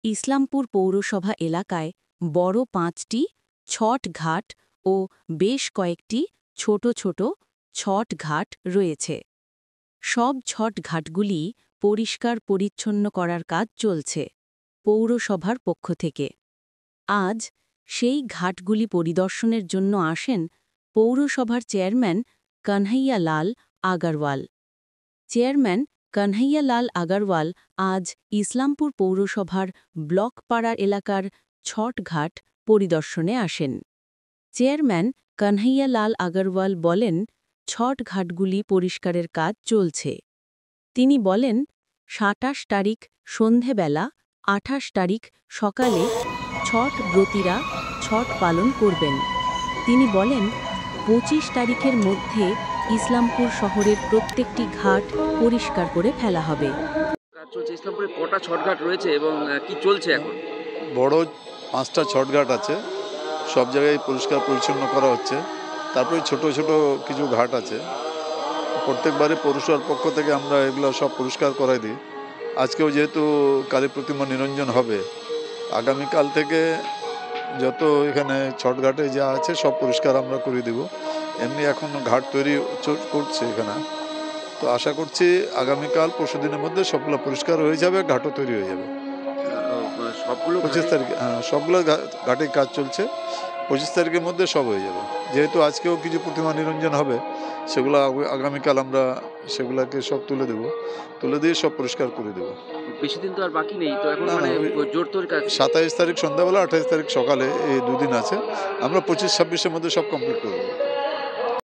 ইসলামপুর পৌরসভা এলাকায় বড় ৫টি ছট ঘাট ও বেশ কয়েকটি ছোট ছোট ছট ঘাট রয়েছে। সব ছট ঘাটগুলি পরিষ্কার পরিচ্ছন্ন করার কাজ চলছে পৌরসভার পক্ষ থেকে। আজ সেই ঘাটগুলি পরিদর্শনের জন্য আসেন পৌরসভার চেয়ারম্যান কানহাইয়া লাল আগারওয়াল। চেয়ারম্যান কানহাইয়া লাল আগারওয়াল আজ ইসলামপুর পৌরসভার ব্লক পাড়া এলাকার ছট ঘাট পরিদর্শনে আসেন। চেয়ারম্যান কানহাইয়া লাল আগারওয়াল বলেন, ছট ঘাটগুলি পরিষ্কারের কাজ চলছে। তিনি বলেন, ২৭ তারিখ সন্ধেবেলা ২৮ তারিখ সকালে ছট ব্রতীরা ছট পালন করবেন। তিনি বলেন, ২৫ তারিখের মধ্যে ইসলামপুর শহরের প্রত্যেকটি ঘাট পরিষ্কার করে ফেলা হবে। কাজ চলছে। ইসলামপুরে কটা ছটঘাট রয়েছে এবং কি চলছে এখন? বড় ৫টা ছটঘাট আছে, সব জায়গায় পরিষ্কার পরিচ্ছন্ন করা হচ্ছে। তারপরে ছোট ছোট কিছু ঘাট আছে, প্রত্যেকবারে পৌরসভার পক্ষ থেকে আমরা এগুলো সব পরিষ্কার করাই দিই। আজকেও যেহেতু কালী প্রতিমা নিরঞ্জন হবে, আগামীকাল থেকে যত এখানে ছটঘাটে যা আছে সব পরিষ্কার আমরা করে দেব। এমনি এখন ঘাট তৈরি করছে এখানে, তো আশা করছি আগামীকাল পরশুদিনের মধ্যে সবগুলো পরিষ্কার হয়ে যাবে, ঘাটও তৈরি হয়ে যাবে। সবগুলো ২৫ তারিখে সবগুলো ঘাটে কাজ চলছে, ২৫ তারিখের মধ্যে সব হয়ে যাবে। যেহেতু আজকেও কিছু প্রতিমা নিরঞ্জন হবে, সেগুলো আগামীকাল আমরা সেগুলোকে সব তুলে দিয়ে সব পরিষ্কার করে দেবো। বেশি দিন তো আর বাকি নেই, তো এখন না, মানে ওই জোরতোর কাজ। ২৭ তারিখ সন্ধ্যাবেলা, ২৮ তারিখ সকালে, এই দুদিন আছে। আমরা ২৫-২৬-এর মধ্যে সব কমপ্লিট করে দেবো।